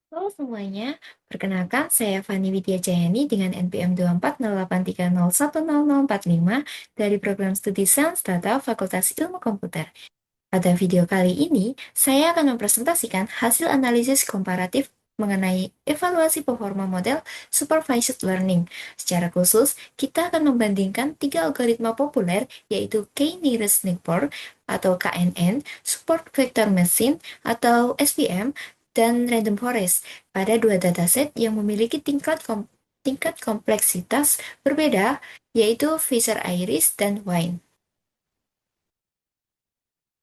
Halo semuanya, perkenalkan saya Fani Widya Jayani dengan NPM 24083010045 dari Program Studi Sains Data Fakultas Ilmu Komputer. Pada video kali ini, saya akan mempresentasikan hasil analisis komparatif mengenai evaluasi performa model Supervised Learning. Secara khusus, kita akan membandingkan tiga algoritma populer, yaitu K-nearest neighbor atau KNN, Support Vector Machine atau SVM, dan Random Forest pada dua dataset yang memiliki tingkat kompleksitas berbeda, yaitu Fisher-Iris dan Wine.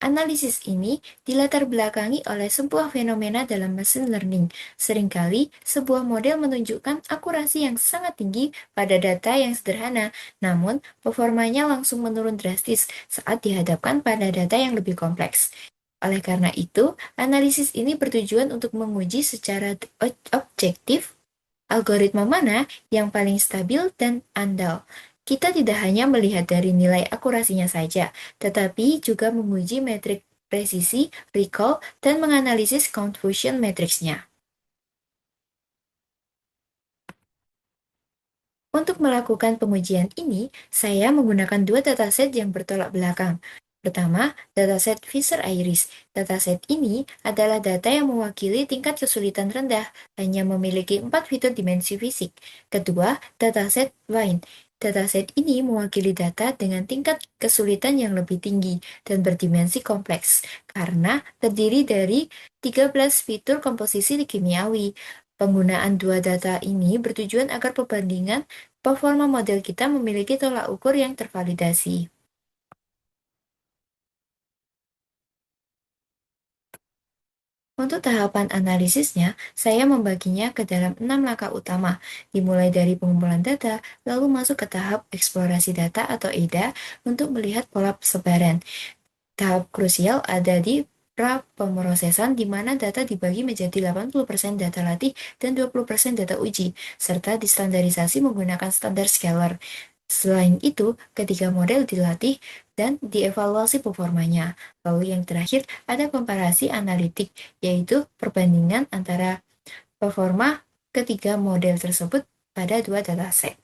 Analisis ini dilatar belakangi oleh sebuah fenomena dalam machine learning. Seringkali, sebuah model menunjukkan akurasi yang sangat tinggi pada data yang sederhana, namun performanya langsung menurun drastis saat dihadapkan pada data yang lebih kompleks. Oleh karena itu, analisis ini bertujuan untuk menguji secara objektif algoritma mana yang paling stabil dan andal. Kita tidak hanya melihat dari nilai akurasinya saja, tetapi juga menguji metrik presisi, recall, dan menganalisis confusion matriksnya. Untuk melakukan pengujian ini, saya menggunakan dua dataset yang bertolak belakang. Pertama, dataset Fisher-Iris. Dataset ini adalah data yang mewakili tingkat kesulitan rendah, hanya memiliki 4 fitur dimensi fisik. Kedua, dataset Wine. Dataset ini mewakili data dengan tingkat kesulitan yang lebih tinggi dan berdimensi kompleks, karena terdiri dari 13 fitur komposisi kimiawi. Penggunaan dua data ini bertujuan agar perbandingan performa model kita memiliki tolak ukur yang tervalidasi. Untuk tahapan analisisnya, saya membaginya ke dalam 6 langkah utama, dimulai dari pengumpulan data, lalu masuk ke tahap eksplorasi data atau EDA untuk melihat pola persebaran. Tahap krusial ada di pra-pemrosesan di mana data dibagi menjadi 80% data latih dan 20% data uji, serta distandarisasi menggunakan standar scalar. Selain itu, ketiga model dilatih dan dievaluasi performanya. Lalu yang terakhir ada komparasi analitik, yaitu perbandingan antara performa ketiga model tersebut pada dua dataset.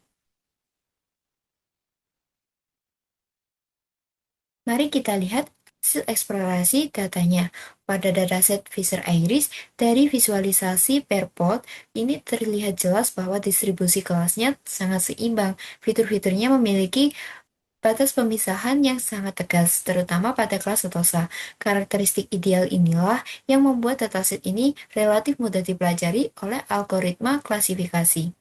Mari kita lihat hasil eksplorasi datanya. Pada dataset Fisher-Iris, dari visualisasi per pod, ini terlihat jelas bahwa distribusi kelasnya sangat seimbang. Fitur-fiturnya memiliki batas pemisahan yang sangat tegas, terutama pada kelas setosa. Karakteristik ideal inilah yang membuat dataset ini relatif mudah dipelajari oleh algoritma klasifikasi.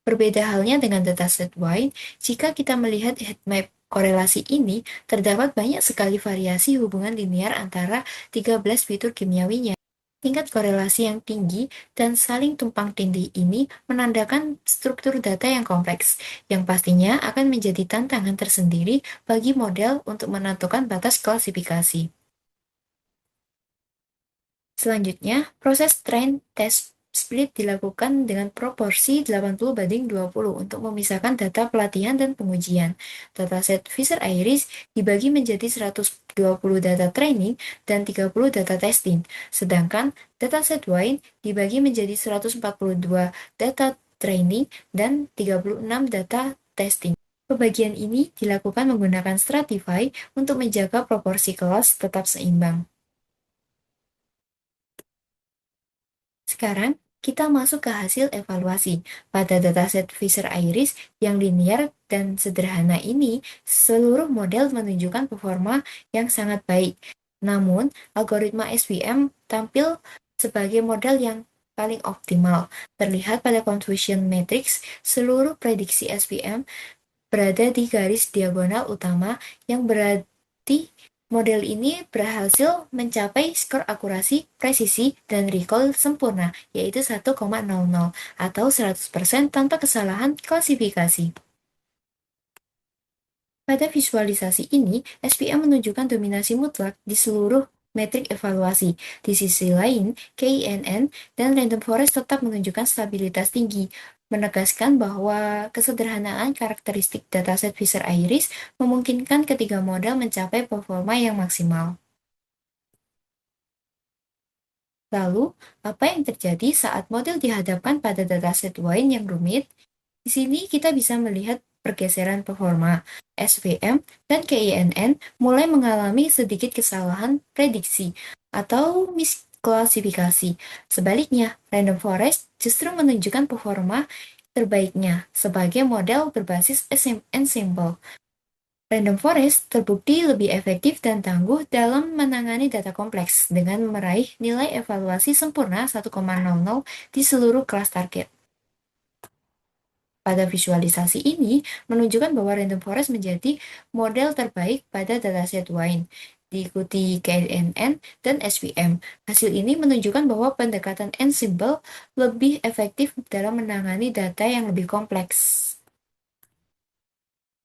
Berbeda halnya dengan dataset Wine, jika kita melihat heatmap korelasi ini, terdapat banyak sekali variasi hubungan linear antara 13 fitur kimiawinya. Tingkat korelasi yang tinggi dan saling tumpang tindih ini menandakan struktur data yang kompleks, yang pastinya akan menjadi tantangan tersendiri bagi model untuk menentukan batas klasifikasi. Selanjutnya, proses train test split dilakukan dengan proporsi 80/20 untuk memisahkan data pelatihan dan pengujian. Dataset Fisher-Iris dibagi menjadi 120 data training dan 30 data testing, sedangkan dataset Wine dibagi menjadi 142 data training dan 36 data testing. Pembagian ini dilakukan menggunakan Stratify untuk menjaga proporsi kelas tetap seimbang. Sekarang, kita masuk ke hasil evaluasi. Pada dataset Fisher-Iris yang linear dan sederhana ini, seluruh model menunjukkan performa yang sangat baik. Namun, algoritma SVM tampil sebagai model yang paling optimal. Terlihat pada confusion matrix, seluruh prediksi SVM berada di garis diagonal utama yang berarti model ini berhasil mencapai skor akurasi, presisi, dan recall sempurna, yaitu 1,00 atau 100% tanpa kesalahan klasifikasi. Pada visualisasi ini, SPM menunjukkan dominasi mutlak di seluruh metrik evaluasi. Di sisi lain, KNN dan Random Forest tetap menunjukkan stabilitas tinggi, menegaskan bahwa kesederhanaan karakteristik dataset Fisher-Iris memungkinkan ketiga model mencapai performa yang maksimal. Lalu, apa yang terjadi saat model dihadapkan pada dataset wine yang rumit? Di sini kita bisa melihat pergeseran performa. SVM dan KINN mulai mengalami sedikit kesalahan prediksi atau misklasifikasi. Sebaliknya, Random Forest justru menunjukkan performa terbaiknya sebagai model berbasis ensemble. Random Forest terbukti lebih efektif dan tangguh dalam menangani data kompleks dengan meraih nilai evaluasi sempurna 1,00 di seluruh kelas target. Pada visualisasi ini menunjukkan bahwa Random Forest menjadi model terbaik pada dataset wine, diikuti KNN dan SVM. Hasil ini menunjukkan bahwa pendekatan Ensemble lebih efektif dalam menangani data yang lebih kompleks.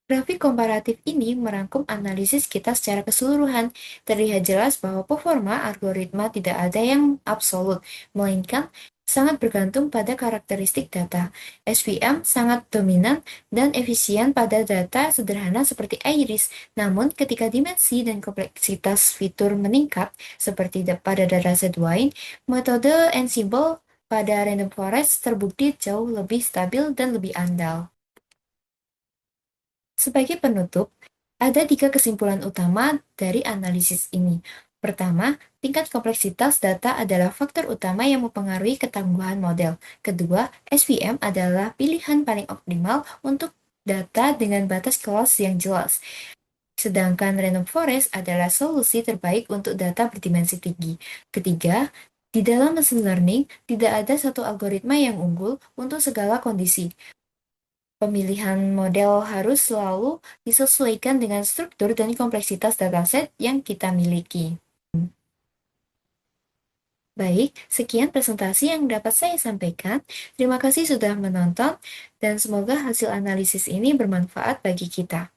Grafik komparatif ini merangkum analisis kita secara keseluruhan. Terlihat jelas bahwa performa algoritma tidak ada yang absolut, melainkan sangat bergantung pada karakteristik data. SVM sangat dominan dan efisien pada data sederhana seperti iris, namun ketika dimensi dan kompleksitas fitur meningkat, seperti pada dataset wine, metode Ensemble pada Random Forest terbukti jauh lebih stabil dan lebih andal. Sebagai penutup, ada tiga kesimpulan utama dari analisis ini. Pertama, tingkat kompleksitas data adalah faktor utama yang mempengaruhi ketangguhan model. Kedua, SVM adalah pilihan paling optimal untuk data dengan batas kelas yang jelas. Sedangkan Random Forest adalah solusi terbaik untuk data berdimensi tinggi. Ketiga, di dalam machine learning, tidak ada satu algoritma yang unggul untuk segala kondisi. Pemilihan model harus selalu disesuaikan dengan struktur dan kompleksitas dataset yang kita miliki. Baik, sekian presentasi yang dapat saya sampaikan. Terima kasih sudah menonton, dan semoga hasil analisis ini bermanfaat bagi kita.